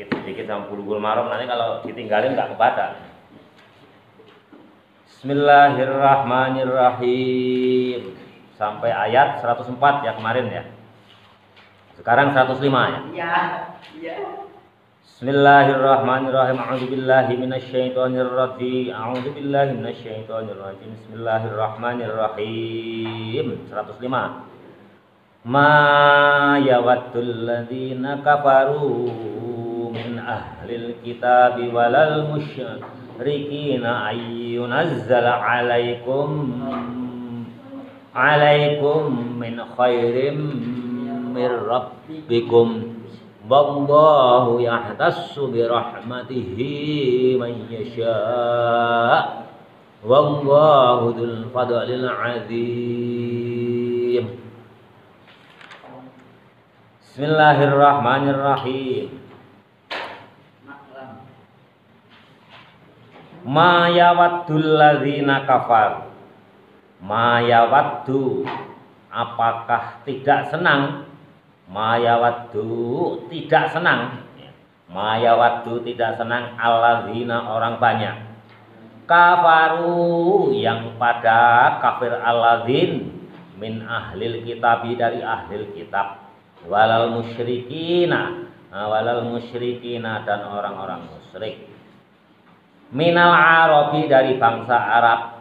sedikit sama Bulughul Maram, nanti kalau ditinggalin nggak kebaca. Bismillahirrahmanirrahim sampai ayat 104 ya kemarin ya. Sekarang 105 ya. Iya. Bismillahirrahmanirrahim. A'udzubillahi minasyaitonirrajim. A'udzubillahi minasyaitonirrajim. Bismillahirrahmanirrahim. 105. Ma yawaddul ladzina kafaru min ahlil kitabi walal musyrikina ayyunazzala alaikum min khairim mir rabbikum wallahu yahtassu bi rahmatihi man yasha wallahu dzul fadlil azim. Bismillahirrahmanirrahim. Ma yawaddul ladzina kafar. Ma yawaddu, apakah tidak senang? Ma yawaddu, tidak senang. Ma yawaddu, tidak senang alladzina, orang banyak. Kafaru, yang pada kafir, alladzin min ahlil kitabi, dari ahlil kitab. Walal musyrikina, dan orang-orang musyrik. Minal arabi, dari bangsa Arab.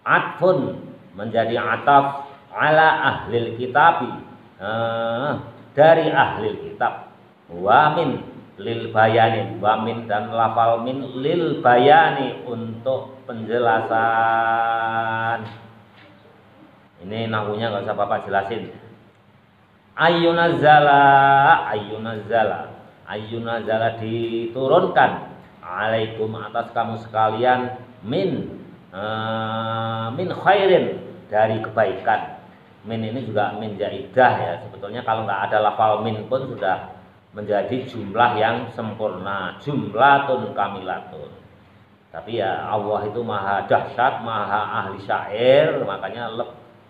Atfun, menjadi ataf ala ahlil kitabi, dari ahlil kitab. Wamin lil bayani, wamin dan lafal min lil bayani, untuk penjelasan. Ini nahwunya nggak usah Bapak jelasin. Ayyunazzala diturunkan, alaikum, atas kamu sekalian, min khairin, dari kebaikan. Min ini juga min jaidah ya. Sebetulnya kalau nggak ada lafal min pun sudah menjadi jumlah yang sempurna, jumlatun kamilatun. Tapi ya Allah itu maha dahsyat, maha ahli syair, makanya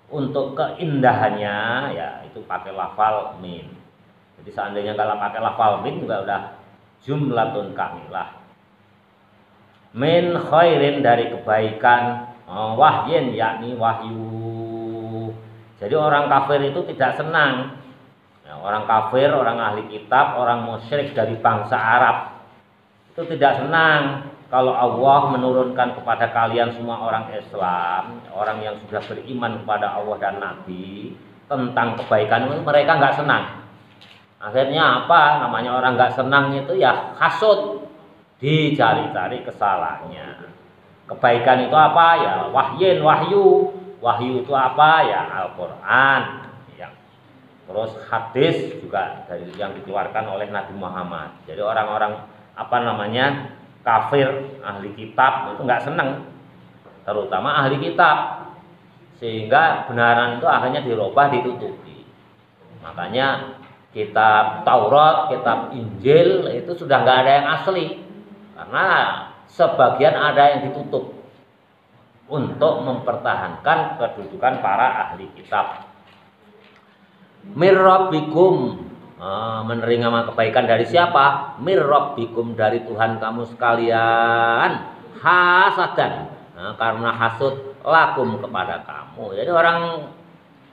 untuk keindahannya ya itu pakai lafal min. Jadi seandainya kalau pakai lafal min juga udah jumlatun kamilah. Min khairin, dari kebaikan, wahyin, yakni wahyu. Jadi orang kafir itu tidak senang ya, orang kafir, orang ahli kitab, orang musyrik dari bangsa Arab itu tidak senang kalau Allah menurunkan kepada kalian semua orang Islam, orang yang sudah beriman kepada Allah dan Nabi, tentang kebaikan itu, mereka nggak senang. Akhirnya apa? Namanya orang nggak senang itu ya hasud, dicari-cari kesalahannya. Kebaikan itu apa? Ya wahyin, wahyu. Wahyu itu apa? Ya Al-Quran. Ya. Terus hadis juga dari yang dikeluarkan oleh Nabi Muhammad. Jadi orang-orang kafir, ahli kitab itu nggak senang, terutama ahli kitab, sehingga kebenaran itu akhirnya dirubah, ditutupi. Makanya kitab Taurat, kitab Injil itu sudah nggak ada yang asli, karena sebagian ada yang ditutup untuk mempertahankan kedudukan para ahli kitab. Mir rabbikum, menerima kebaikan dari siapa? Mir rabbikum, dari Tuhan kamu sekalian. Hasadan, karena hasud, lakum, kepada kamu. Jadi orang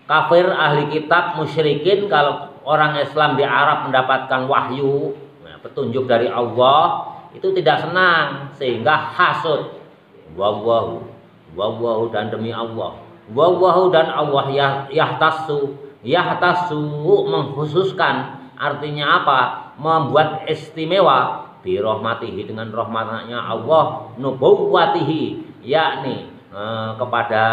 kafir, ahli kitab, musyrikin, kalau orang Islam di Arab mendapatkan wahyu, petunjuk dari Allah, itu tidak senang, sehingga hasud. Wawahu, dan demi Allah. Wawahu, dan Allah, yahtassu, mengkhususkan. Artinya apa? Membuat istimewa, bi rahmatihi, dengan rahmatnya Allah, nubuwatihi, yakni kepada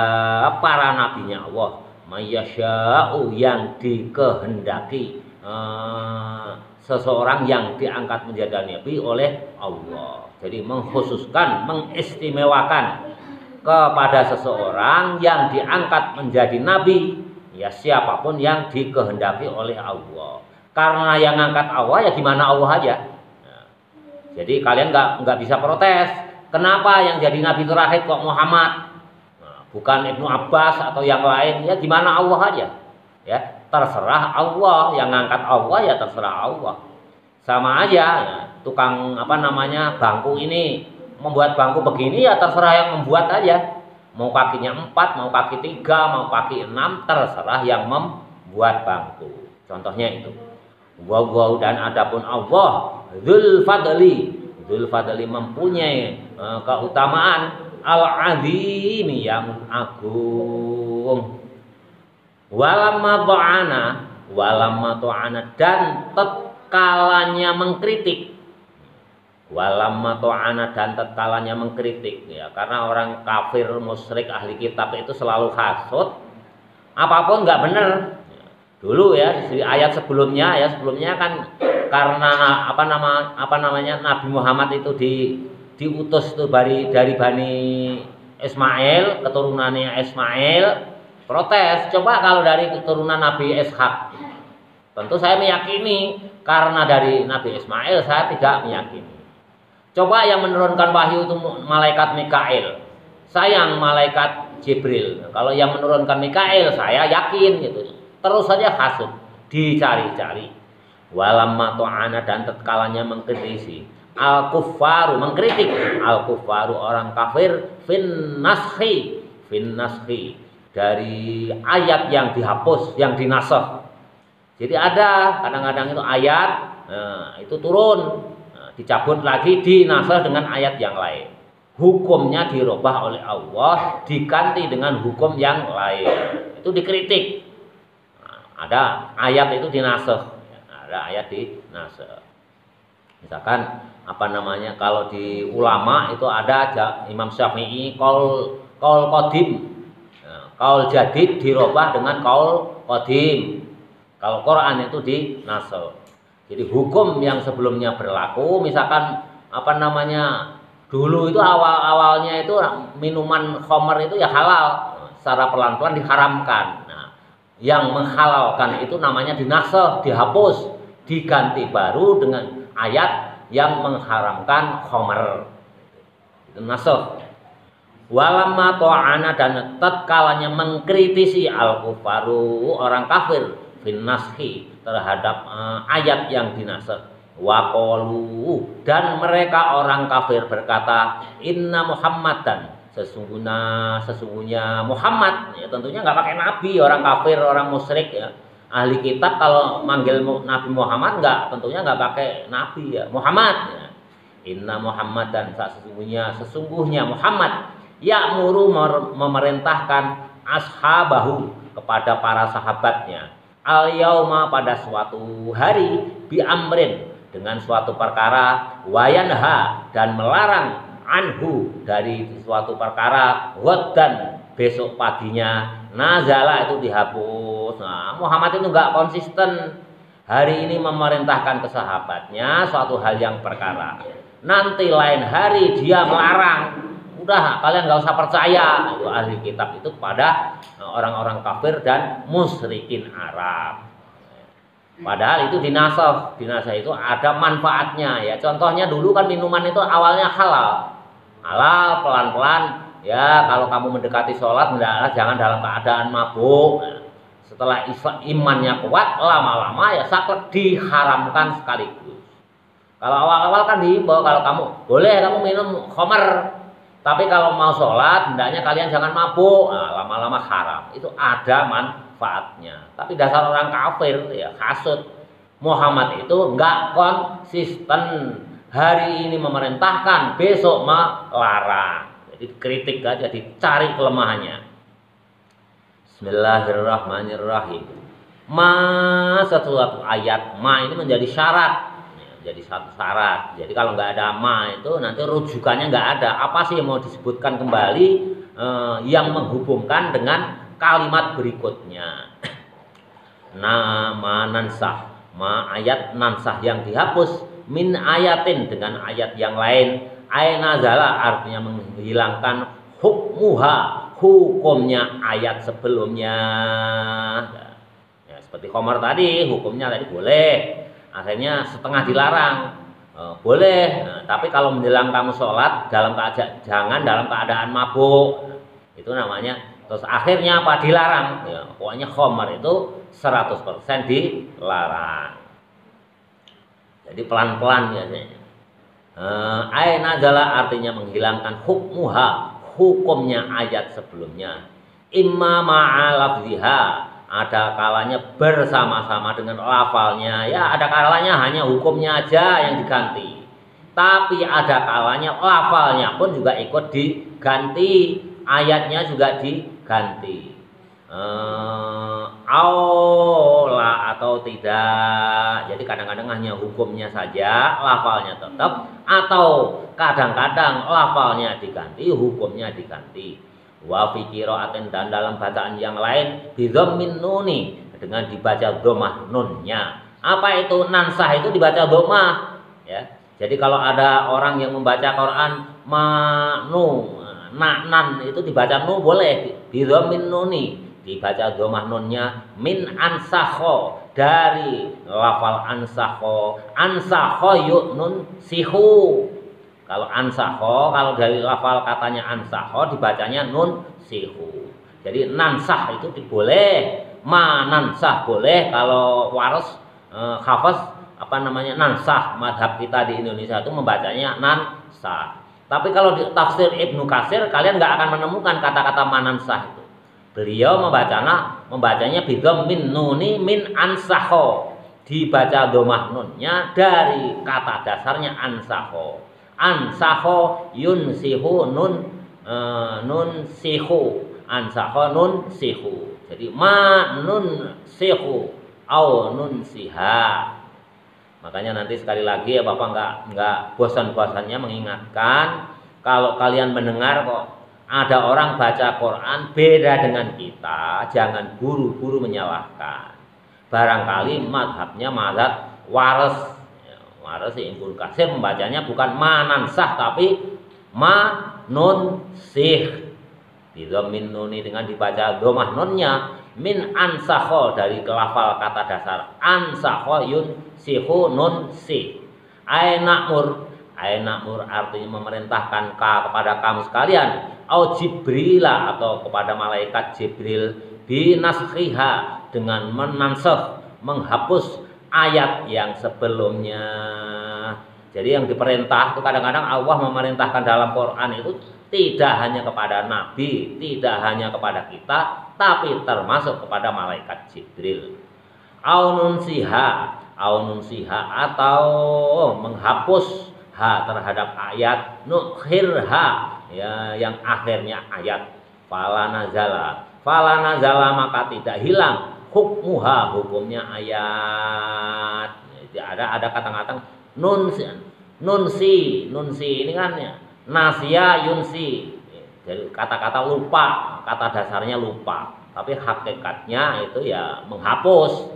para nabinya Allah, mayasya'u, yang dikehendaki, seseorang yang diangkat menjadi nabi oleh Allah. Jadi mengkhususkan, mengistimewakan kepada seseorang yang diangkat menjadi nabi, ya siapapun yang dikehendaki oleh Allah. Karena yang ngangkat Allah ya gimana Allah aja. Nah, jadi kalian nggak bisa protes. Kenapa yang jadi nabi terakhir kok Muhammad? Nah, bukan Ibnu Abbas atau yang lain? Ya gimana Allah aja. Ya terserah Allah, yang ngangkat Allah ya terserah Allah. Sama aja ya, tukang apa namanya bangku ini membuat bangku begini ya terserah yang membuat aja. Mau kakinya 4, mau kaki 3, mau kaki 6, terserah yang membuat bangku. Contohnya itu. Wa dan adapun Allah Dzul Fadli mempunyai keutamaan al-azim yang agung. Walamma ta'ana dan tetkalanya mengkritik. Walamma ta'ana dan tetkalanya mengkritik ya, karena orang kafir, musyrik, ahli kitab itu selalu hasud. Apapun nggak benar. Dulu ya di ayat sebelumnya kan karena apa namanya Nabi Muhammad itu diutus tuh dari Bani Ismail, keturunannya Ismail, protes. Coba kalau dari keturunan Nabi Ishak, tentu saya meyakini, karena dari Nabi Ismail saya tidak meyakini. Coba yang menurunkan wahyu itu malaikat Mikail, sayang malaikat Jibril. Kalau yang menurunkan Mikail saya yakin gitu. Terus saja hasud, dicari-cari. Walamma ta'ana dan tetkalanya mengkritisi. Al-kuffaru mengkritik, al-kuffaru orang kafir fin naskhi dari ayat yang dihapus, yang dinasakh. Jadi ada kadang-kadang itu ayat itu turun, dicabut lagi, dinasakh dengan ayat yang lain. Hukumnya dirubah oleh Allah, diganti dengan hukum yang lain. Itu dikritik. Ada ayat itu dinasakh, ada ayat dinasakh. Misalkan apa namanya, kalau di ulama itu ada Imam Syafi'i qaul qadim. Qaul jadid dirubah dengan qaul qadim. Kalau Quran itu dinasakh. Jadi hukum yang sebelumnya berlaku, misalkan apa namanya, dulu itu awalnya itu minuman khamar itu ya halal, secara pelan-pelan diharamkan. Nah, yang menghalalkan itu namanya dinasakh, dihapus, diganti baru dengan ayat yang mengharamkan khamar. Itu nasakh. Walamma ta'ana dan tatkalanya mengkritisi al-kufaru orang kafir fin naskhi terhadap ayat yang dinasakh. Wa qalu dan mereka orang kafir berkata inna Muhammadan sesungguhnya Muhammad ya, tentunya nggak pakai nabi. Orang kafir, orang musyrik ya, ahli kitab kalau manggil Nabi Muhammad tentunya nggak pakai nabi ya, Muhammad ya. Inna Muhammadan sesungguhnya Muhammad ya'muru memerintahkan ashabahu kepada para sahabatnya al yauma pada suatu hari bi amrin dengan suatu perkara wayanha dan melarang anhu dari suatu perkara dan besok paginya nazala itu dihapus. Nah, Muhammad itu enggak konsisten. Hari ini memerintahkan ke sahabatnya suatu hal yang perkara, nanti lain hari dia melarang. Udah kalian nggak usah percaya itu ahli kitab itu kepada orang-orang kafir dan musyrikin Arab. Padahal itu dinasakh itu ada manfaatnya ya. Contohnya dulu kan minuman itu awalnya halal pelan-pelan ya. Kalau kamu mendekati sholat jangan dalam keadaan mabuk. Setelah imannya kuat, lama-lama ya saklek diharamkan sekaligus. Kalau awal-awal kan diimbau, kalau kamu boleh kamu minum khamar, tapi kalau mau sholat, hendaknya kalian jangan mabuk. Nah, lama-lama haram. Itu ada manfaatnya. Tapi dasar orang kafir ya hasud. Muhammad itu enggak konsisten. Hari ini memerintahkan, besok melarang. Jadi kritik aja, dicari kelemahannya. Bismillahirrahmanirrahim. Suatu ayat ini menjadi syarat. Jadi satu syarat. Jadi kalau nggak ada itu nanti rujukannya nggak ada. Apa sih yang mau disebutkan kembali yang menghubungkan dengan kalimat berikutnya? Nama nansah, ayat nansah yang dihapus min ayatin dengan ayat yang lain. Ainazala artinya menghilangkan hukmuha, hukumnya ayat sebelumnya. Ya, seperti khamar tadi, hukumnya tadi boleh. Akhirnya setengah dilarang, boleh. Nah, tapi kalau menjelang kamu sholat jangan dalam keadaan mabuk, itu namanya. Terus akhirnya apa? Dilarang. Ya, pokoknya khamar itu 100% dilarang. Jadi pelan-pelan biasanya. Ay nazala artinya menghilangkan hukmuha, hukumnya ayat sebelumnya. Imma ma'alafziha, ada kalanya bersama-sama dengan lafalnya. Ya, ada kalanya hanya hukumnya aja yang diganti. Tapi ada kalanya lafalnya pun juga ikut diganti, ayatnya juga diganti. Aula atau tidak. Jadi kadang-kadang hanya hukumnya saja, lafalnya tetap, atau kadang-kadang lafalnya diganti, hukumnya diganti. Wa fi qira'atin, dan dalam bacaan yang lain bidhammin nuni, dengan dibaca dhammah nunnya. Apa itu nansah? Itu dibaca dhammah, ya. Jadi kalau ada orang yang membaca Quran manu nan itu dibaca nu boleh, bidhammin nuni, dibaca dhammah nunnya. Min ansakho, dari lafal ansakho. Ansakho yu'nun sihu. Kalau ansakho, kalau dari lafal katanya ansakho dibacanya nun sihu. Jadi nansah itu boleh, manansah boleh. Kalau waras hafaz nansah, madhab kita di Indonesia itu membacanya nansah. Tapi kalau di tafsir Ibnu Katsir kalian nggak akan menemukan kata-kata manansah itu. Beliau membacanya bidhammin nuni min ansakho, dibaca dhammah nunnya dari kata dasarnya ansakho. Ansakho yunsihu nun sihu, ansakho nun sihu. Jadi ma nun sihu au nun siha. Makanya nanti sekali lagi ya Bapak nggak bosan-bosannya mengingatkan, kalau kalian mendengar kok ada orang baca Quran beda dengan kita, jangan buru-buru menyalahkan. Barangkali madhabnya madhab waras. Waras Ibnu Katsir membacanya bukan manansah tapi ma nun sih. Bidhammin nuni, dengan dibaca dhammah nunnya. Min ansakho, dari lafal kata dasar ansakho yun sihu nun si. Ainakmur artinya memerintahkan kepada kamu sekalian. Au jibrila, atau kepada malaikat Jibril. Binaskhiha, dengan menansakh, menghapus ayat yang sebelumnya. Jadi yang diperintah itu kadang-kadang Allah memerintahkan dalam Quran itu tidak hanya kepada Nabi, tidak hanya kepada kita, tapi termasuk kepada malaikat Jibril. Aunun siha, atau menghapus ha terhadap ayat, nukhirha, ya, yang akhirnya ayat. Fala nazala, maka tidak hilang hukmuha, hukumnya ayat. Jadi ada kata-kata nunsi ini kan ya, nasya yunsi. Jadi kata-kata lupa, kata dasarnya lupa, tapi hakikatnya itu ya menghapus.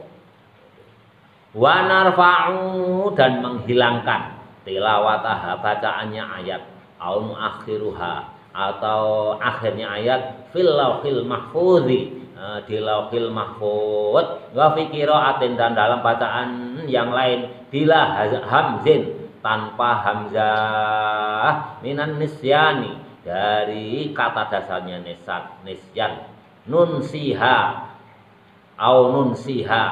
Wa narfa'u, dan menghilangkan tilawataha, bacaannya ayat. Au muakhiruha, atau akhirnya ayat fil lauhil mahfudzi, di lauhil mahfud. Wa fi qira'atin, dan dalam bacaan yang lain bila hamzin, tanpa hamzah. Minan nisyani, dari kata dasarnya nisyan. Nunsiha au nunsiha,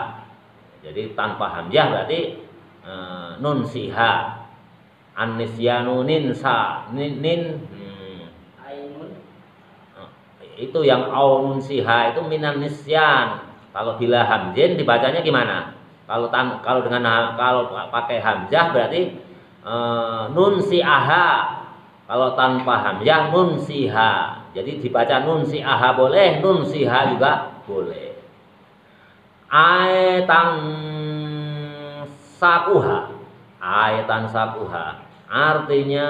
jadi tanpa hamzah berarti nunsiha. An-nisyanu ninsa itu yang au nunsiha itu minan nisyan. Kalau bila hamzin dibacanya gimana? Kalau pakai hamzah berarti nunsiaha. Kalau tanpa hamzah nunsiha. Jadi dibaca nunsiaha boleh, nunsiha juga boleh. Ayatan sakuha artinya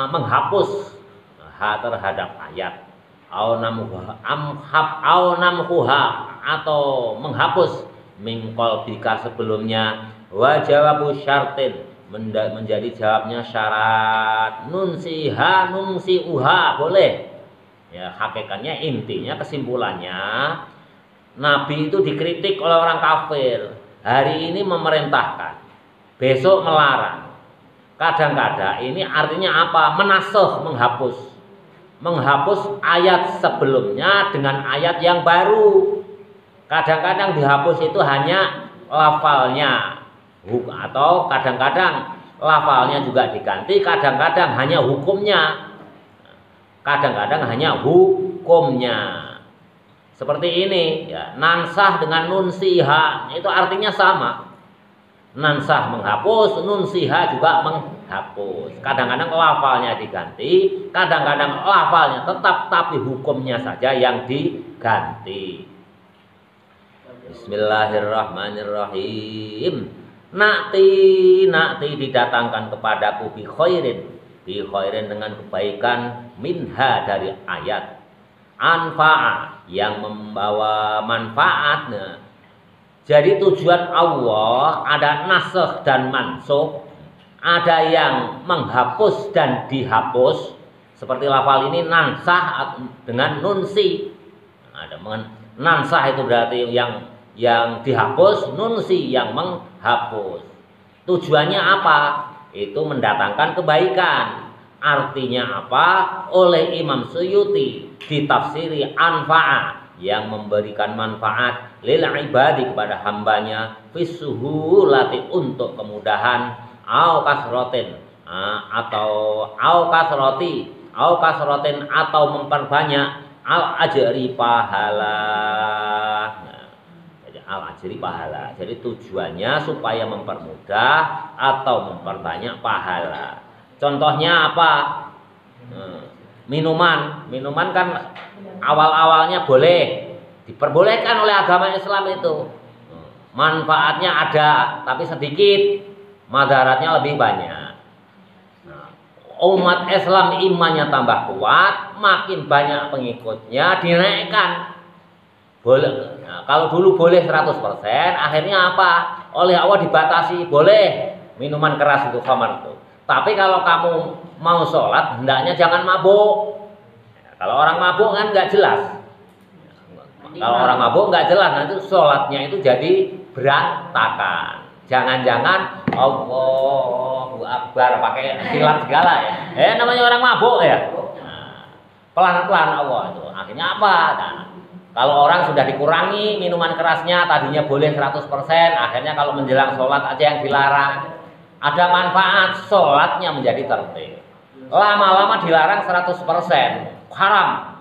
menghapus ha terhadap ayat. Au namhuha, atau menghapus min qalbika sebelumnya. Wa jawabu syartin, menjadi jawabnya syarat. Nunsiha nunsiuha boleh. Ya, hakikatnya intinya kesimpulannya Nabi itu dikritik oleh orang kafir. Hari ini memerintahkan, besok melarang. Kadang-kadang ini artinya apa? Menasakh, menghapus ayat sebelumnya dengan ayat yang baru. Kadang-kadang dihapus itu hanya lafalnya, Atau kadang-kadang lafalnya juga diganti, kadang-kadang hanya hukumnya. Kadang-kadang hanya hukumnya. Seperti ini ya, nansah dengan nunsiha itu artinya sama. Nansah menghapus, nunsiha juga menghapus. Kadang-kadang lafalnya diganti, kadang-kadang lafalnya tetap tapi hukumnya saja yang diganti. Bismillahirrahmanirrahim. Nakti didatangkan kepadaku bi khairin dengan kebaikan minha dari ayat. Anfa'a yang membawa manfaat. Jadi tujuan Allah ada nasakh dan mansukh, ada yang menghapus dan dihapus. Seperti lafal ini nansah dengan nunsi. Ada nansah itu berarti yang dihapus, nunsi yang menghapus. Tujuannya apa? Itu mendatangkan kebaikan. Artinya apa? Oleh Imam Suyuti ditafsiri anfa'a yang memberikan manfaat lil ibadi kepada hambanya fisuhulati untuk kemudahan au kasrotin atau kasrotin atau memperbanyak al ajri pahala. Al ajri pahala. Jadi tujuannya supaya mempermudah atau memperbanyak pahala. Contohnya apa? Minuman kan awal-awalnya boleh, diperbolehkan oleh agama Islam itu. Manfaatnya ada, tapi sedikit, madaratnya lebih banyak. Umat Islam imannya tambah kuat, makin banyak pengikutnya, dinaikkan. Boleh. Nah, kalau dulu boleh 100%, akhirnya apa? Oleh Allah dibatasi, boleh minuman keras itu, khamar itu. Tapi kalau kamu mau sholat, hendaknya jangan mabuk. Kalau orang mabuk kan nggak jelas. Kalau orang mabuk nggak jelas, nanti sholatnya itu jadi berantakan. Jangan-jangan Allahu Akbar pakai silat segala ya. Namanya orang mabuk ya. Nah, pelan-pelan Allah itu. Akhirnya apa? Nah, kalau orang sudah dikurangi minuman kerasnya, tadinya boleh 100%, akhirnya kalau menjelang sholat aja yang dilarang. Ada manfaat, sholatnya menjadi tertib. Lama-lama dilarang 100%, haram.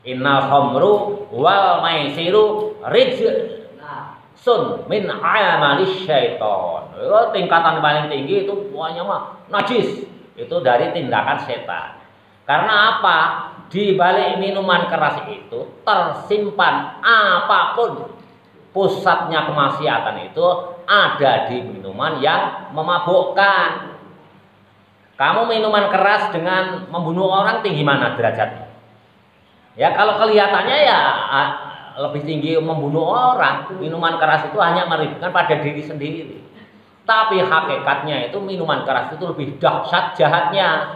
Innal khamru wal maisiru rijsun min amalis syaiton. Tingkatan paling tinggi itu pokoknya mah najis. Itu dari tindakan setan. Karena apa? Di balik minuman keras itu tersimpan apapun. Pusatnya kemaksiatan itu ada di minuman yang memabukkan. Kamu minuman keras dengan membunuh orang tinggi mana derajatnya? Ya kalau kelihatannya ya lebih tinggi membunuh orang. Minuman keras itu hanya merugikan pada diri sendiri. Tapi hakikatnya itu minuman keras itu lebih dahsyat jahatnya.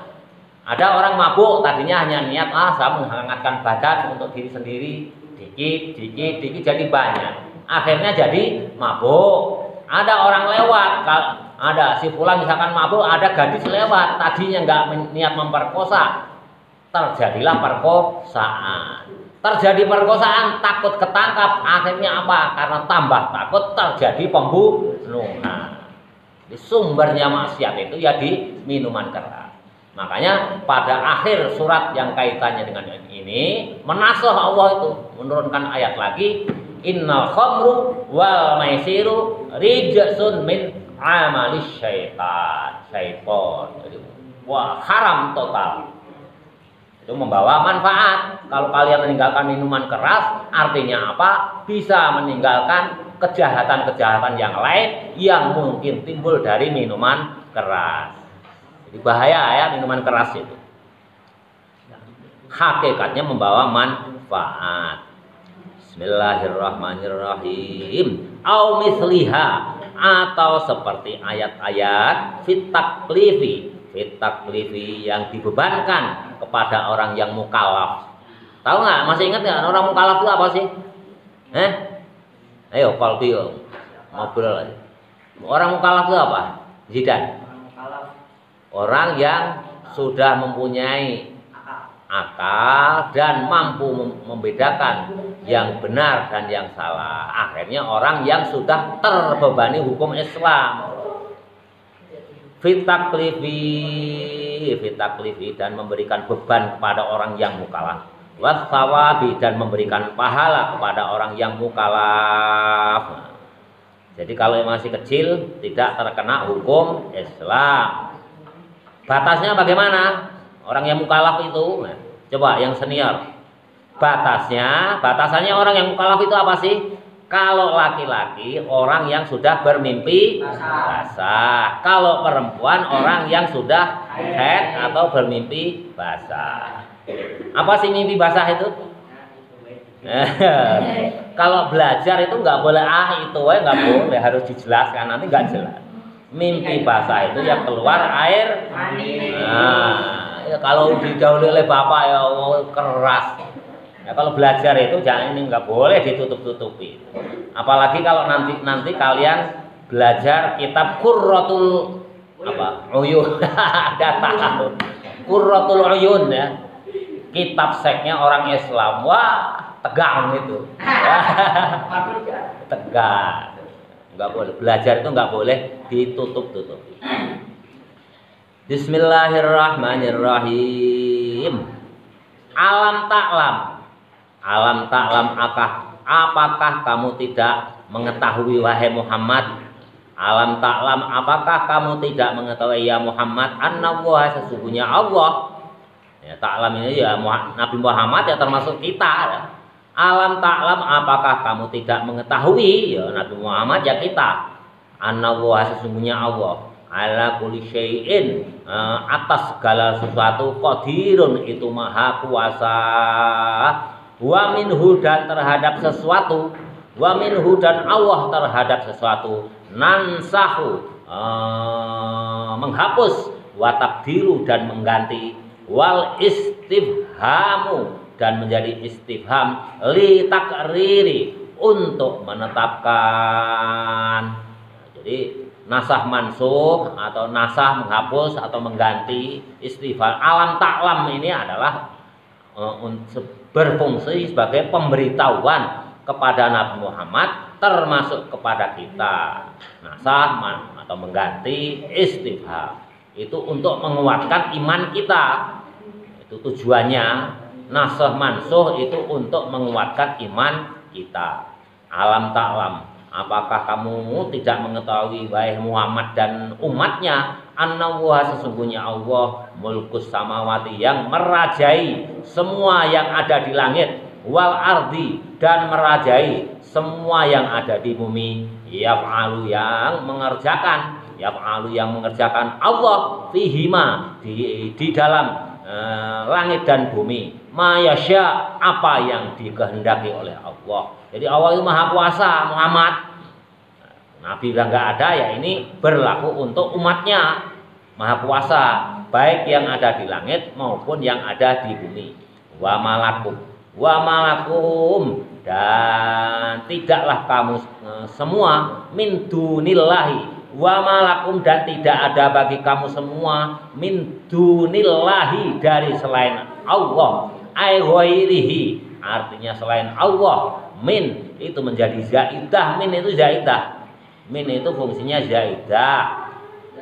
Ada orang mabuk tadinya hanya niat saya menghangatkan badan untuk diri sendiri, dikit jadi banyak. Akhirnya jadi mabuk. Ada orang lewat, ada si fulan misalkan mabuk, ada gadis lewat, tadinya nggak niat memperkosa, terjadilah perkosaan. Terjadi perkosaan, takut ketangkap, akhirnya apa? Karena tambah takut terjadi pembunuhan. Di sumbernya maksiat itu ya di minuman keras. Makanya pada akhir surat yang kaitannya dengan ini menasah Allah itu menurunkan ayat lagi. Innal khamru wal maisiru rijsun min amalis syaitan. Jadi, haram total. Itu membawa manfaat. Kalau kalian meninggalkan minuman keras, artinya apa? Bisa meninggalkan kejahatan-kejahatan yang lain yang mungkin timbul dari minuman keras. Jadi bahaya ya minuman keras itu. Hakikatnya membawa manfaat. Bismillahirrahmanirrahim. Au misliha atau seperti ayat-ayat fit taklifi yang dibebankan kepada orang yang mukallaf. Tahu nggak? Masih ingat nggak orang mukallaf itu apa sih? Ayo kalbi ngobrol aja. Orang mukallaf itu apa? Zidan. Orang yang sudah mempunyai akal dan mampu membedakan yang benar dan yang salah. Akhirnya orang yang sudah terbebani hukum Islam, fitaklifi dan memberikan beban kepada orang yang mukallaf, wasawabi dan memberikan pahala kepada orang yang mukallaf. Jadi kalau masih kecil tidak terkena hukum Islam. Batasnya bagaimana? Orang yang mukallaf itu, nah, coba yang senior. Batasannya orang yang mukallaf itu apa sih? Kalau laki-laki orang yang sudah bermimpi basah. Kalau perempuan orang yang sudah haid atau bermimpi basah. Apa sih mimpi basah itu? Kalau belajar itu nggak boleh itu nggak boleh, harus dijelaskan, nanti nggak jelas. Mimpi basah itu yang keluar air. Nah, ya kalau didahului oleh bapak ya keras. Ya, kalau belajar itu jangan, ini nggak boleh ditutup-tutupi. Apalagi kalau nanti kalian belajar kitab Qurratul Uyun, ada tahu Qurratul Uyun ya, kitab seksnya orang Islam. Wah, tegang itu. Tegang. Nggak boleh belajar itu, nggak boleh ditutup-tutupi. Bismillahirrahmanirrahim. Alam ta'lam apakah kamu tidak mengetahui wahai Muhammad? Alam ta'lam apakah kamu tidak mengetahui ya Muhammad? Annallaha sesungguhnya Allah. Ya, ta'lam ini ya Nabi Muhammad ya, termasuk kita ya. Alam ta'lam apakah kamu tidak mengetahui ya Nabi Muhammad ya kita. Annallaha sesungguhnya Allah ala kulli syai'in atas segala sesuatu qadirun itu maha kuasa. Wa minhu dan terhadap sesuatu, wa minhu dan Allah terhadap sesuatu, nansahu menghapus, wa takdiru dan mengganti, wal istifhamu dan menjadi istifham, li takriri untuk menetapkan. Jadi nasah mansukh atau nasah menghapus atau mengganti, istifham alam ta'lam ini adalah berfungsi sebagai pemberitahuan kepada Nabi Muhammad, termasuk kepada kita. Nasah atau mengganti, istifham itu untuk menguatkan iman kita. Itu tujuannya. Nasah mansukh itu untuk menguatkan iman kita. Alam ta'lam apakah kamu tidak mengetahui wahai Muhammad dan umatnya, annallaha sesungguhnya Allah mulkus samawati yang merajai semua yang ada di langit, wal ardi dan merajai semua yang ada di bumi, yaf'alu yang mengerjakan Allah fihima di dalam langit dan bumi, mayasya apa yang dikehendaki oleh Allah. Jadi Allah itu maha kuasa. Muhammad Nabi bilang nggak ada, ya ini berlaku untuk umatnya. Maha kuasa baik yang ada di langit maupun yang ada di bumi. Wa malakum dan tidaklah kamu semua min dunillahi, wa malakum dan tidak ada bagi kamu semua min dunillahi dari selain Allah, ai ghairihi artinya selain Allah. Min itu menjadi zaidah, min itu zaidah, min itu fungsinya zaidah.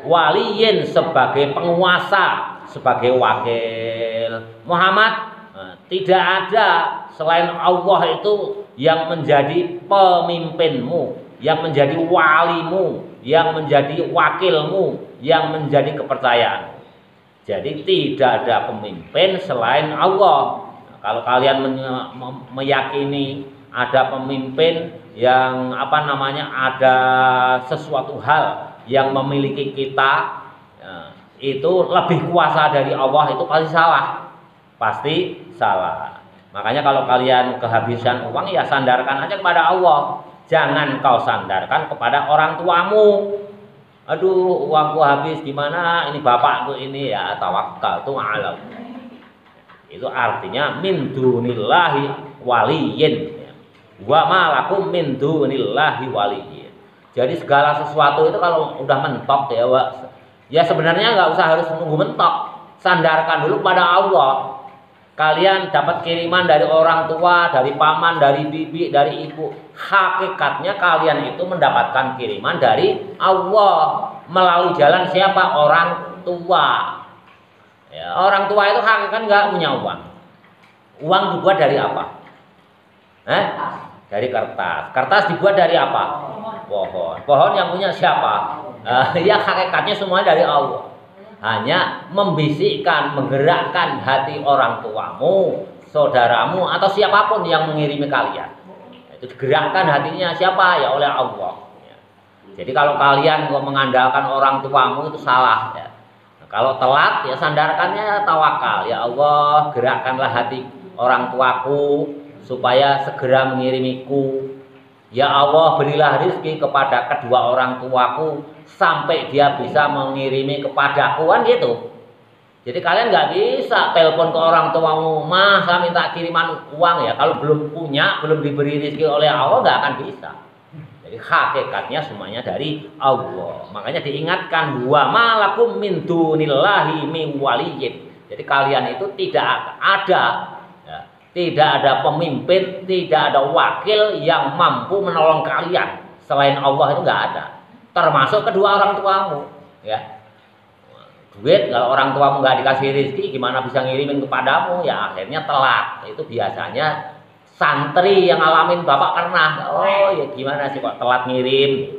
Waliyin sebagai penguasa, sebagai wakil. Muhammad tidak ada selain Allah itu yang menjadi pemimpinmu, yang menjadi walimu, yang menjadi wakilmu, yang menjadi kepercayaan. Jadi tidak ada pemimpin selain Allah. Kalau kalian meyakini ada pemimpin yang ada sesuatu hal yang memiliki kita itu lebih kuasa dari Allah, itu pasti salah. Makanya kalau kalian kehabisan uang, ya sandarkan aja kepada Allah. Jangan kau sandarkan kepada orang tuamu. Aduh, uangku habis gimana? Ini bapakku ini, ya tawakkal tu ala. Itu artinya min dunillahi waliyin. Wa malakum min dunillahi waliyyin. Jadi segala sesuatu itu kalau udah mentok ya sebenarnya nggak usah harus nunggu mentok. Sandarkan dulu pada Allah. Kalian dapat kiriman dari orang tua, dari paman, dari bibi, dari ibu. Hakikatnya kalian itu mendapatkan kiriman dari Allah melalui jalan siapa? Orang tua. Ya, orang tua itu hakikatnya nggak punya uang. Uang dibuat dari apa? Dari kertas. Kertas dibuat dari apa? Pohon. Pohon yang punya siapa? Ya hakikatnya semuanya dari Allah. Hanya membisikkan, menggerakkan hati orang tuamu, saudaramu, atau siapapun yang mengirimi kalian. Itu digerakkan hatinya siapa? Ya oleh Allah. Ya. Jadi kalau kalian mengandalkan orang tuamu itu salah. Ya. Nah, kalau telat ya sandarkannya tawakal. Ya Allah, gerakkanlah hati orang tuaku supaya segera mengirimiku. Ya Allah, berilah rezeki kepada kedua orang tuaku sampai dia bisa mengirimi kepadaku, kan gitu. Jadi kalian nggak bisa telepon ke orang tuamu, "Mah, saya minta kiriman uang ya." Kalau belum punya, belum diberi rezeki oleh Allah, nggak akan bisa. Jadi hakikatnya semuanya dari Allah. Makanya diingatkan, "Wa malakum min dunillahi min waliyyin." Jadi kalian itu tidak ada tidak ada pemimpin, tidak ada wakil yang mampu menolong kalian selain Allah, itu nggak ada. Termasuk kedua orang tuamu, ya. Duit kalau orang tuamu nggak dikasih rezeki, gimana bisa ngirimin kepadamu? Ya akhirnya telat. Itu biasanya santri yang ngalamin bapak pernah. Oh ya gimana sih kok telat ngirim?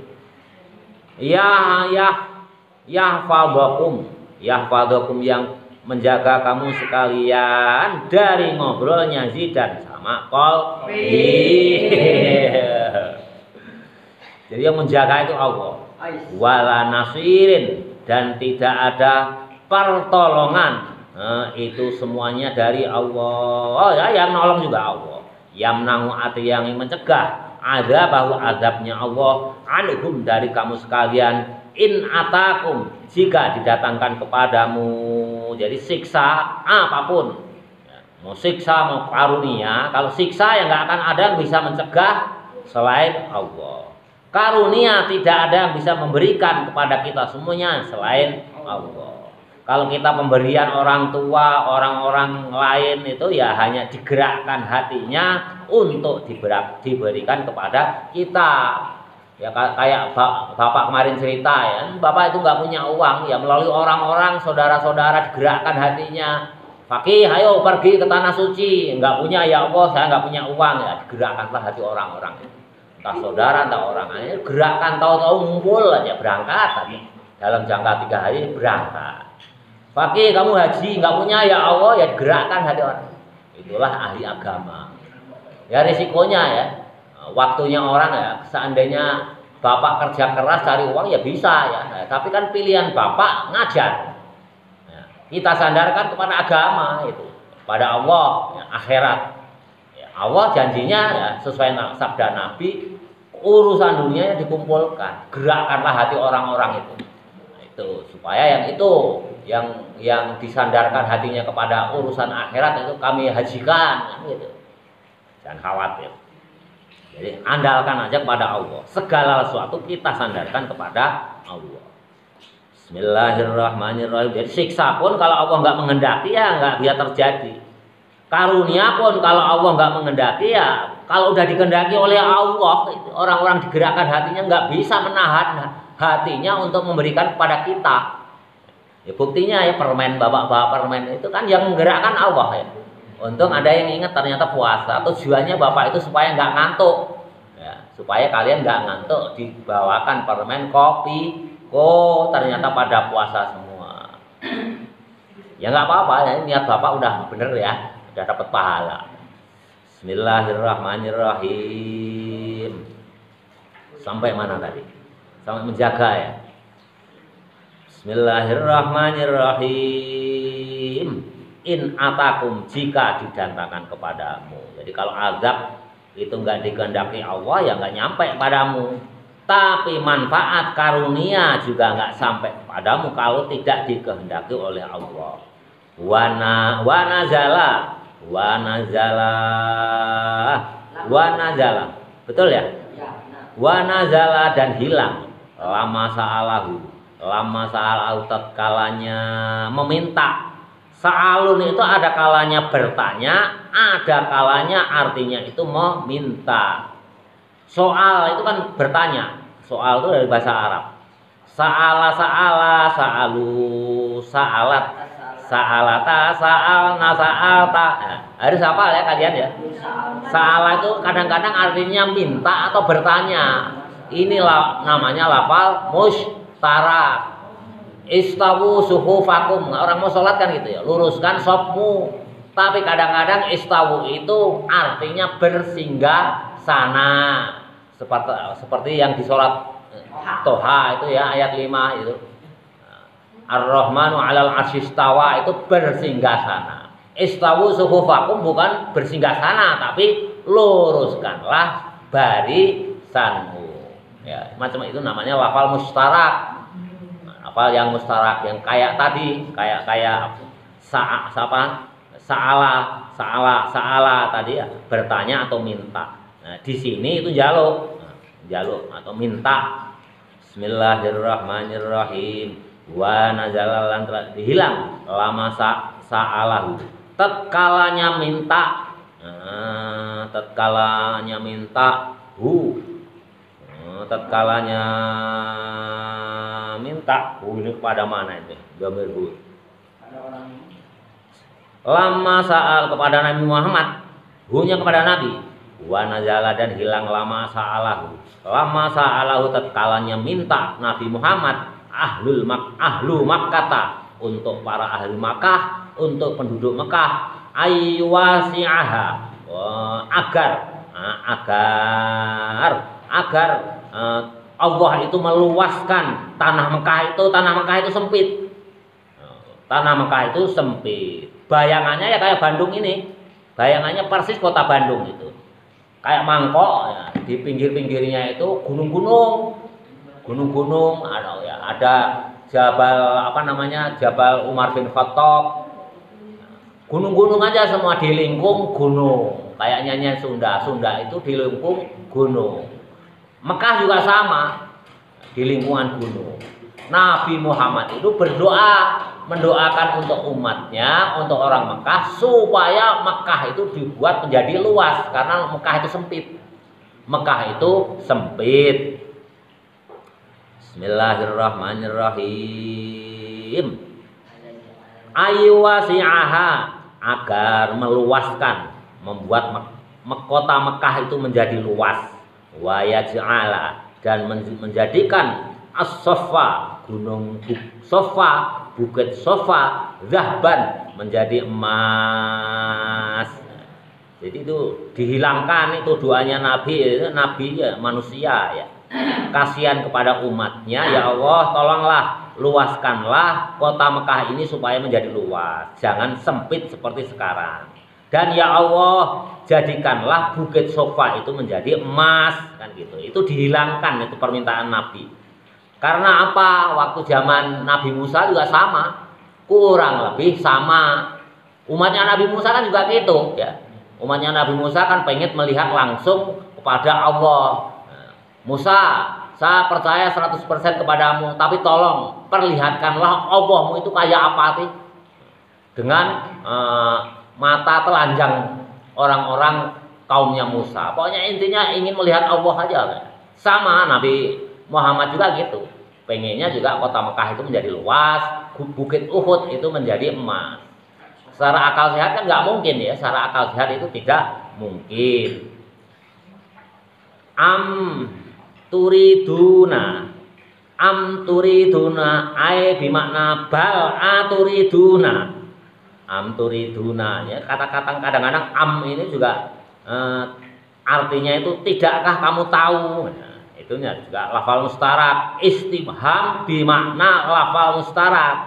Yahfadukum yang menjaga kamu sekalian dari ngobrolnya Zidan sama Qalbi. Jadi yang menjaga itu Allah. Wala nasirin, dan tidak ada pertolongan. Itu semuanya dari Allah. Oh ya, yang nolong juga Allah. Yamna'u ati yang mencegah ada bahwa azabnya Allah anhum dari kamu sekalian. In atakum, jika didatangkan kepadamu. Jadi siksa apapun, mau siksa mau karunia. Kalau siksa ya nggak akan ada yang bisa mencegah selain Allah. Karunia tidak ada yang bisa memberikan kepada kita semuanya selain Allah. Kalau kita pemberian orang tua, orang-orang lain itu ya hanya digerakkan hatinya untuk diberikan kepada kita. Ya kayak bapak kemarin cerita ya, bapak itu nggak punya uang, ya melalui orang-orang saudara-saudara digerakkan hatinya. Fakih, ayo pergi ke tanah suci. Nggak punya, ya Allah saya nggak punya uang, ya digerakkanlah hati orang-orang. Entah saudara, entah orang lain, gerakkan tahu-tahu ngumpul aja berangkat tadi. Dalam jangka 3 hari berangkat. Fakih kamu haji, nggak punya, ya Allah, ya digerakkan hati orang. Itulah ahli agama. Ya risikonya ya. Waktunya orang ya, seandainya bapak kerja keras cari uang ya bisa ya, tapi kan pilihan bapak ngajar. Ya, kita sandarkan kepada agama itu, pada Allah, ya, akhirat. Ya, Allah janjinya ya sesuai sabda Nabi, urusan dunia dikumpulkan, gerakkanlah hati orang-orang itu. Nah, itu supaya yang itu yang disandarkan hatinya kepada urusan akhirat itu kami hajikan, gitu. Jangan khawatir. Jadi andalkan aja kepada Allah. Segala sesuatu kita sandarkan kepada Allah. Bismillahirrahmanirrahim. Jadi siksa pun kalau Allah nggak menghendaki ya nggak bisa terjadi. Karunia pun kalau Allah nggak menghendaki ya, kalau udah dikehendaki oleh Allah, orang-orang digerakkan hatinya nggak bisa menahan hatinya untuk memberikan kepada kita. Ya buktinya ya permen, bapak-bapak permen itu kan yang menggerakkan Allah ya. Untung ada yang ingat ternyata puasa. Tujuannya bapak itu supaya nggak ngantuk, ya, supaya kalian nggak ngantuk. Dibawakan permen, kopi, ternyata pada puasa semua. Ya nggak apa-apa, ya, niat bapak udah bener ya, udah dapat pahala. Bismillahirrahmanirrahim. Sampai mana tadi? Sampai menjaga ya. Bismillahirrahmanirrahim. In atakum, jika didatangkan kepadamu. Jadi kalau azab itu nggak dikehendaki Allah ya nggak nyampe padamu. Tapi manfaat karunia juga nggak sampai padamu kalau tidak dikehendaki oleh Allah. Wanazala, betul ya? Wanazala dan hilang. Lama sa'alahu tatkalanya meminta Sa'alun itu ada kalanya bertanya, ada kalanya artinya itu meminta. Soal itu kan bertanya. Soal itu dari bahasa Arab. Sa'ala, sa'alu, sa'alat, sa'alata, sa'alna, sa'alta. Nah, harus hafal ya kalian ya. Sa'ala itu kadang-kadang artinya minta atau bertanya. Inilah namanya lafal mustarak. Istawu suhufakum. Orang mau sholat kan gitu ya, luruskan sopmu. Tapi kadang-kadang istawu itu artinya bersinggah sana. Seperti yang di sholat Toha itu ya, ayat 5 itu. Ar-Rahmanu 'alal 'arsy istawa, itu bersinggah sana. Istawu suhufakum bukan bersinggah sana, tapi luruskanlah barisanmu. Ya, macam itu namanya lafal mustarak. Lafal yang mustarak yang kayak tadi, kayak sa'ala tadi ya, bertanya atau minta. Nah, di sini itu jaluk atau minta. Bismillahirrahmanirrahim. Wa nazalalan dihilang lama sa'alahu. Tatkalanya minta. Nah, tatkalanya minta tatkalanya minta ini kepada mana ini? Gambar lama sa'al kepada Nabi Muhammad, hunya kepada Nabi. Wa nazala dan hilang lama sa'alahu. Lama sa'alahu tatkalanya minta Nabi Muhammad ahlu Makkah, untuk para ahli Makkah, untuk penduduk Mekah, aywasi'aha, agar Allah itu meluaskan tanah Mekah itu sempit. Tanah Mekah itu sempit. Bayangannya ya kayak Bandung ini. Bayangannya persis kota Bandung itu. Kayak mangkok ya. Di pinggir-pinggirnya itu gunung-gunung. Gunung-gunung ada Jabal Jabal Umar bin Khattab. Gunung-gunung aja semua dilingkung gunung. Kayak nyanyian Sunda itu dilingkung gunung. Mekah juga sama, di lingkungan gunung. Nabi Muhammad itu mendoakan untuk umatnya, untuk orang Mekah, supaya Mekah itu dibuat menjadi luas, karena Mekah itu sempit. Bismillahirrahmanirrahim. Aywasi'aha, agar meluaskan, membuat kota Mekah itu menjadi luas. Wa yaj'ala, dan menjadikan as-Safa, gunung Safa, bukit Safa, zahban, menjadi emas. Jadi itu dihilangkan, itu doanya Nabi ya, manusia ya. Kasihan kepada umatnya, ya Allah tolonglah luaskanlah kota Mekah ini supaya menjadi luas, jangan sempit seperti sekarang. Dan ya Allah jadikanlah bukit Safa itu menjadi emas, kan gitu. Itu dihilangkan, itu permintaan Nabi. Karena apa? Waktu zaman Nabi Musa juga sama, kurang lebih sama. Umatnya Nabi Musa kan juga gitu ya. Umatnya Nabi Musa kan pengen melihat langsung kepada Allah. Musa, saya percaya 100% kepadamu, tapi tolong perlihatkanlah Allahmu itu kayak apa sih? Dengan mata telanjang orang-orang kaumnya Musa. Pokoknya intinya ingin melihat Allah aja. Sama Nabi Muhammad juga gitu. Pengennya juga kota Mekah itu menjadi luas, bukit Uhud itu menjadi emas. Secara akal sehat kan nggak mungkin ya. Secara akal sehat itu tidak mungkin. Turiduna ay bimakna bal aturiduna. Turiduna ya, kata-kata kadang-kadang ini juga artinya itu tidakkah kamu tahu. Nah, itunya juga lafal mustarak, istifham bimakna lafal mustarak.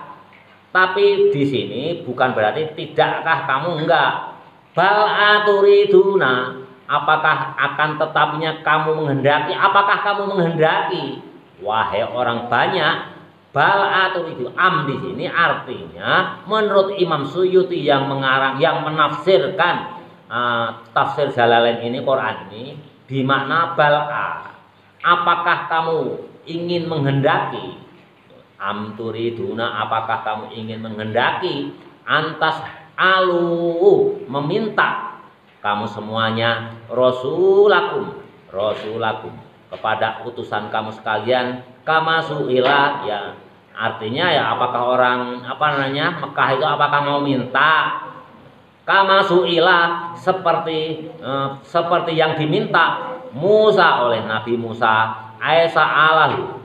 Tapi di sini bukan berarti tidakkah kamu, enggak. Bal aturiduna, apakah akan tetapnya kamu menghendaki? Apakah kamu menghendaki? Wahai orang banyak, bal aturidu di sini artinya menurut Imam Suyuti yang menafsirkan tafsir Jalalain ini, Quran ini, bimakna bal'a. Apakah kamu ingin menghendaki? Turiduna, apakah kamu ingin menghendaki? antas alu meminta kamu semuanya rasulakum kepada utusan kamu sekalian kama suila ya artinya ya apakah orang Mekah itu apakah mau minta kama suila seperti yang diminta Musa oleh Nabi Musa Aisa alahu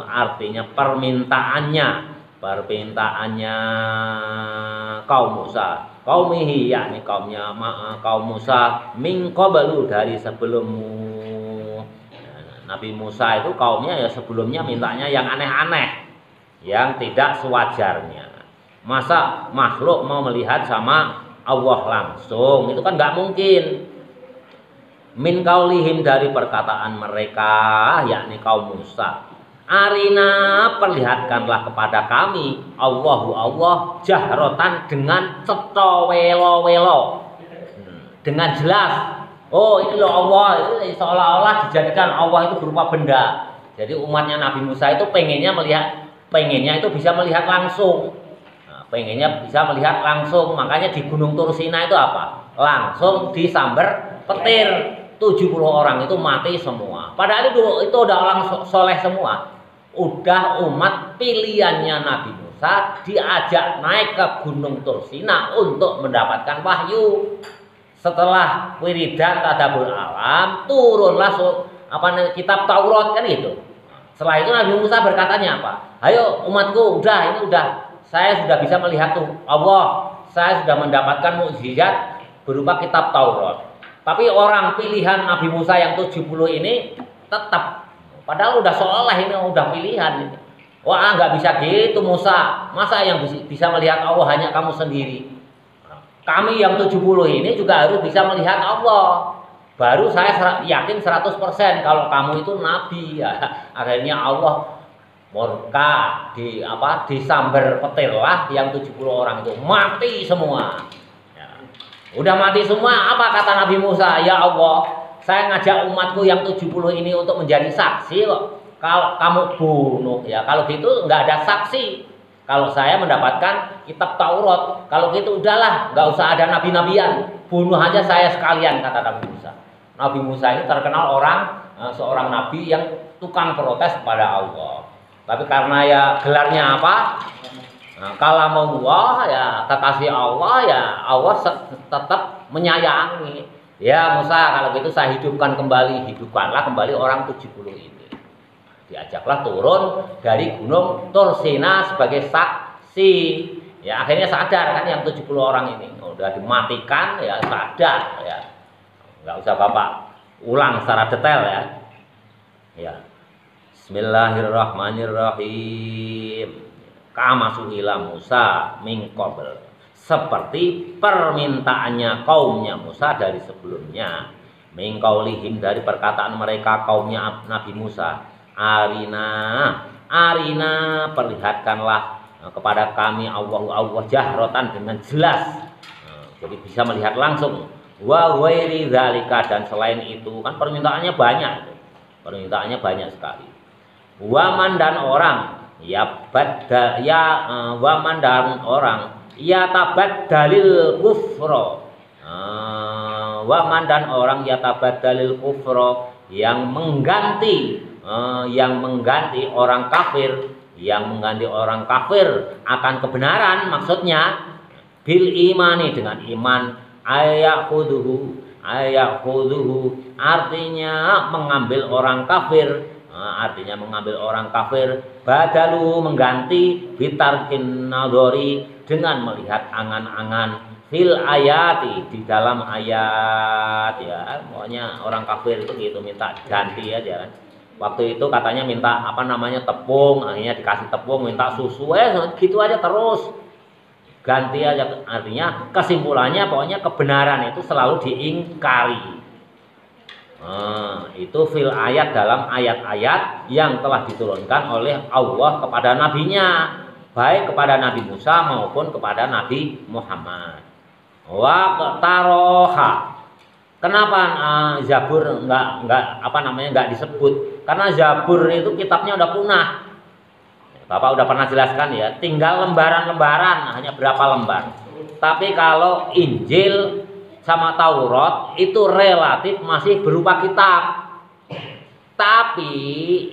artinya permintaannya kaum Musa qaumihi yakni kaum Musa min qablu dari sebelummu. Nabi Musa itu kaumnya ya sebelumnya mintanya yang aneh-aneh, yang tidak sewajarnya. Masa makhluk mau melihat sama Allah langsung? Itu kan nggak mungkin. Min kaulihim dari perkataan mereka, yakni kaum Musa. Arina perlihatkanlah kepada kami Allah jahrotan dengan cetha welo-welo, dengan jelas. Oh ini loh Allah, ini seolah-olah dijadikan Allah itu berupa benda. Jadi umatnya Nabi Musa itu pengennya itu bisa melihat langsung. Pengennya bisa melihat langsung, makanya di Gunung Tursina itu apa? Langsung disamber petir, 70 orang itu mati semua. Padahal itu udah orang soleh semua. Udah umat pilihannya Nabi Musa diajak naik ke Gunung Tursina untuk mendapatkan wahyu. Setelah wiridan tadabbur alam, turunlah kitab Taurat kan gitu. Setelah itu Nabi Musa berkatanya apa? Ayo umatku, ini udah saya sudah bisa melihat tuh Allah, saya sudah mendapatkan mukjizat berupa kitab Taurat. Tapi orang pilihan Nabi Musa yang 70 ini tetap, padahal udah seolah ini udah pilihan ini. Wah nggak bisa gitu Musa, masa yang bisa melihat Allah hanya kamu sendiri? Kami yang 70 ini juga harus bisa melihat Allah. Baru saya yakin 100% kalau kamu itu nabi ya. Akhirnya Allah murka disamber petirlah yang 70 orang itu mati semua. Ya. Udah mati semua, apa kata Nabi Musa? Ya Allah, saya ngajak umatku yang 70 ini untuk menjadi saksi kok. Kalau kamu bunuh ya, kalau gitu nggak ada saksi. Kalau saya mendapatkan kitab Taurat, kalau gitu udahlah, nggak usah ada nabi-nabian, bunuh aja saya sekalian, kata Nabi Musa. Nabi Musa ini terkenal seorang nabi yang tukang protes kepada Allah. Tapi karena ya gelarnya apa? Kalamullah ya kekasih Allah ya Allah tetap menyayangi. Ya Musa kalau gitu saya hidupkanlah kembali orang 70 ini. Diajaklah turun dari Gunung Tursina sebagai saksi. Ya akhirnya sadar kan yang 70 orang ini udah dimatikan ya sadar ya. Nggak usah Bapak ulang secara detail ya. Ya. Bismillahirrahmanirrahim. Kama su'ila Musa min qabl. Seperti permintaannya kaumnya Musa dari sebelumnya. Min qaulihim dari perkataan mereka kaumnya Nabi Musa. Arina perlihatkanlah kepada kami Allah jahrotan dengan jelas. Jadi bisa melihat langsung. Wa ghairi dzalika dan selain itu kan permintaannya banyak. Permintaannya banyak sekali. Waman dan orang tabat dalil kufro. Waman dan orang tabat dalil kufro yang mengganti orang kafir akan kebenaran, maksudnya bil imani dengan iman, ayakuduhu artinya mengambil orang kafir badalu mengganti bitarkin nadori dengan melihat angan-angan fil ayati di dalam ayat ya. Pokoknya orang kafir itu gitu minta ganti aja kan. Waktu itu katanya minta tepung, akhirnya dikasih tepung, minta susu, gitu aja terus. Ganti aja, artinya kesimpulannya pokoknya kebenaran itu selalu diingkari. Itu fil ayat dalam ayat-ayat yang telah diturunkan oleh Allah kepada nabinya, baik kepada Nabi Musa maupun kepada Nabi Muhammad. Wa taroha. Kenapa Zabur enggak disebut? Karena Zabur itu kitabnya udah punah. Bapak udah pernah jelaskan ya, tinggal lembaran-lembaran, hanya berapa lembar. Tapi kalau Injil sama Taurat itu relatif masih berupa kitab. Tapi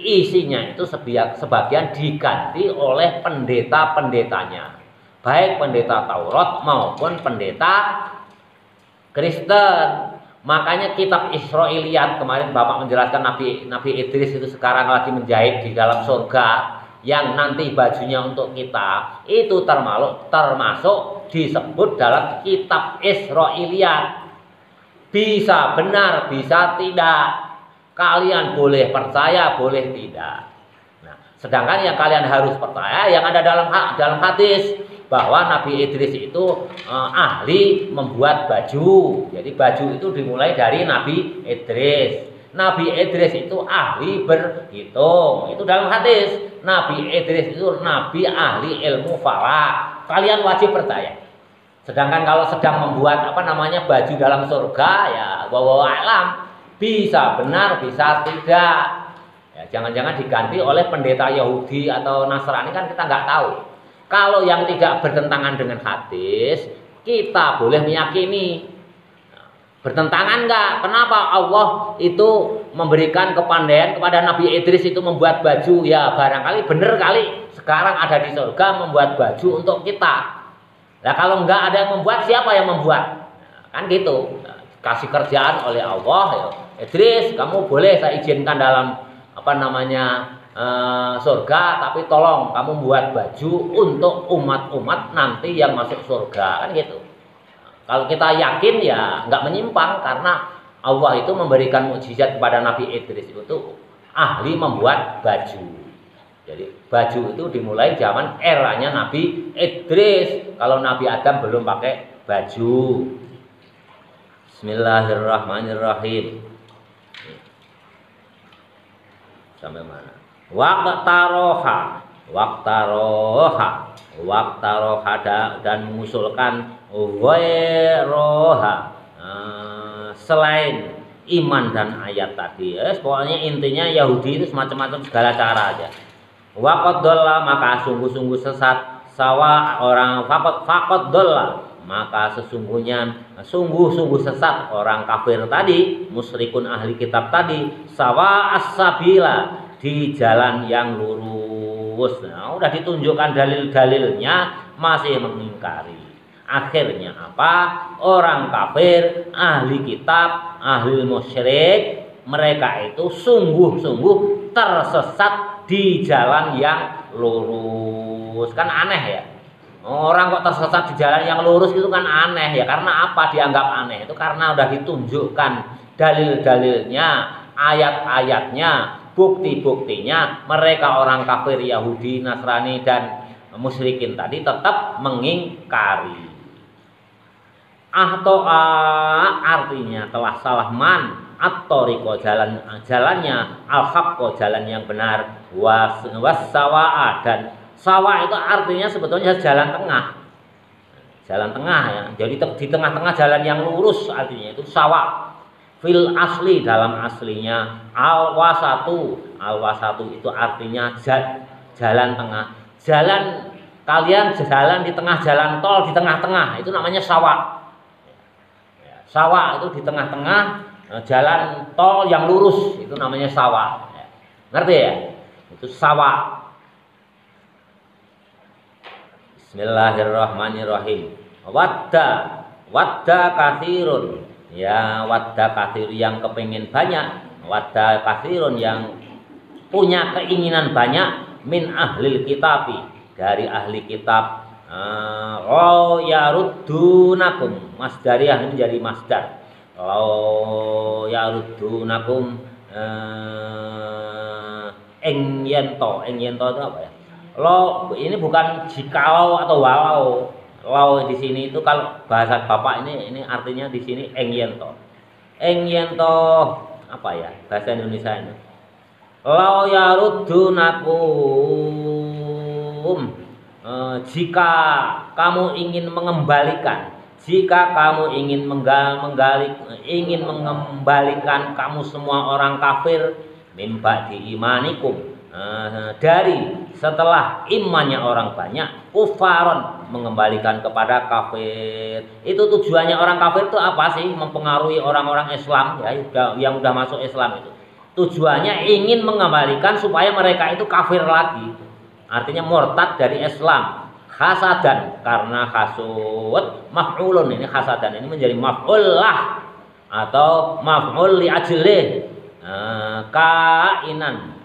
isinya itu sebagian diganti oleh pendeta-pendetanya. Baik pendeta Taurat maupun pendeta Kristen. Makanya kitab Israiliyat kemarin Bapak menjelaskan Nabi Idris itu sekarang lagi menjahit di dalam surga, yang nanti bajunya untuk kita itu termasuk disebut dalam kitab Israiliyat. Bisa benar, bisa tidak. Kalian boleh percaya, boleh tidak. Nah, sedangkan yang kalian harus percaya yang ada dalam hadis bahwa Nabi Idris itu ahli membuat baju. Jadi baju itu dimulai dari Nabi Idris. Nabi Idris itu ahli berhitung. Itu dalam hadis. Nabi Idris itu nabi ahli ilmu falak. Kalian wajib percaya. Sedangkan kalau sedang membuat baju dalam surga, ya wallahu a'lam, bisa benar, bisa tidak. Ya, jangan-jangan diganti oleh pendeta Yahudi atau Nasrani, kan kita nggak tahu. Kalau yang tidak bertentangan dengan hadis, kita boleh meyakini. Bertentangan nggak? Kenapa Allah itu memberikan kepandaian kepada Nabi Idris itu membuat baju? Ya barangkali benar kali sekarang ada di surga membuat baju untuk kita. Nah kalau nggak ada yang membuat, siapa yang membuat? Nah, kan gitu. Kasih kerjaan oleh Allah. Ya. Idris, kamu boleh saya izinkan dalam surga, tapi tolong kamu buat baju untuk umat-umat nanti yang masuk surga, kan gitu. Kalau kita yakin ya nggak menyimpang, karena Allah itu memberikan mukjizat kepada Nabi Idris itu ahli membuat baju. Jadi baju itu dimulai zaman eranya Nabi Idris. Kalau Nabi Adam belum pakai baju. Bismillahirrahmanirrahim. Sampai mana? Waqtaroha dan mengusulkan ghairoha, selain iman dan ayat tadi. Pokoknya intinya Yahudi itu semacam-macam segala cara aja. Waqaddolla, maka sungguh-sungguh sesat, sawa orang faqaddolla, maka sungguh-sungguh sesat orang kafir tadi, musyrikun ahli kitab tadi, sawa as-sabila, di jalan yang lurus. Nah, udah ditunjukkan dalil-dalilnya masih mengingkari. Akhirnya apa? Orang kafir, ahli kitab, ahli musyrik, mereka itu sungguh-sungguh tersesat di jalan yang lurus. Kan aneh ya. Orang kok tersesat di jalan yang lurus itu kan aneh ya. Karena apa dianggap aneh? Itu karena udah ditunjukkan dalil-dalilnya, ayat-ayatnya, bukti-buktinya. Mereka orang kafir Yahudi, Nasrani dan musyrikin tadi tetap mengingkari. Artinya telah salah man at-tariqa, jalannya, al-haqqo, jalan yang benar, was-sawa'a, dan sawa itu artinya sebetulnya jalan tengah. Jalan tengah ya. Jadi di tengah-tengah jalan yang lurus artinya itu sawa. Fil asli, dalam aslinya, al-wasatu itu artinya jalan tengah. Kalian jalan di tengah jalan tol, di tengah-tengah, itu namanya sawa. Sawa itu di tengah-tengah jalan tol yang lurus, itu namanya sawa. Ngerti ya? Itu sawa. Bismillahirrahmanirrahim. Wadda kathirun. Ya, wadda kathir, yang kepingin banyak. Wadda kathirun, yang punya keinginan banyak. Min ahlil kitabi, dari ahli kitab. Yaruddunakum, masdariyah ini menjadi masdar. Yaruddunakum engyento itu apa ya? Ini bukan jikalau atau walau. Di sini itu kalau bahasa Bapak ini artinya di sini engyento. Engyento apa ya bahasa Indonesia ini? Yaruddunakum, jika kamu ingin mengembalikan, mengembalikan kamu semua orang kafir, mimba di imanikum, dari setelah imannya orang banyak, kufaron mengembalikan kepada kafir. Itu tujuannya orang kafir itu apa sih? Mempengaruhi orang-orang Islam ya yang udah masuk Islam itu. Tujuannya ingin mengembalikan supaya mereka itu kafir lagi. Artinya murtad dari Islam. Hasadan, karena hasud maf'ulun, ini hasadan ini menjadi maf'ul lah atau maf'ul li ajlih, kainan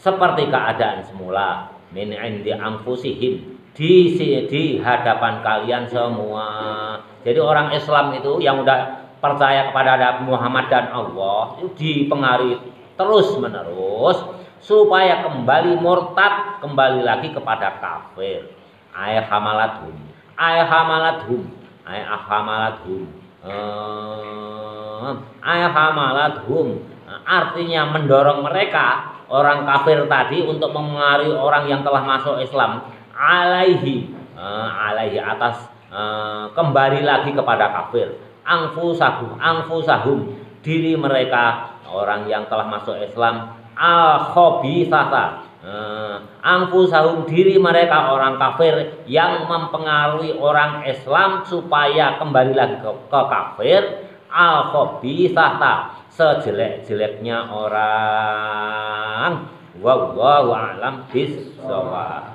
seperti keadaan semula min indi anfusihim, di hadapan kalian semua. Jadi orang Islam itu yang udah percaya kepada Nabi Muhammad dan Allah itu dipengaruhi terus menerus supaya kembali murtad, kembali lagi kepada kafir. Ayahamaladhum artinya mendorong mereka orang kafir tadi untuk mempengaruhi orang yang telah masuk Islam alaihi atas kembali lagi kepada kafir. Angfusahum diri mereka orang yang telah masuk Islam al-khabithata, angfusahum diri mereka orang kafir yang mempengaruhi orang Islam supaya kembali lagi ke kafir, al-khabithata sejelek-jeleknya orang. Wallahu a'lam bishawab.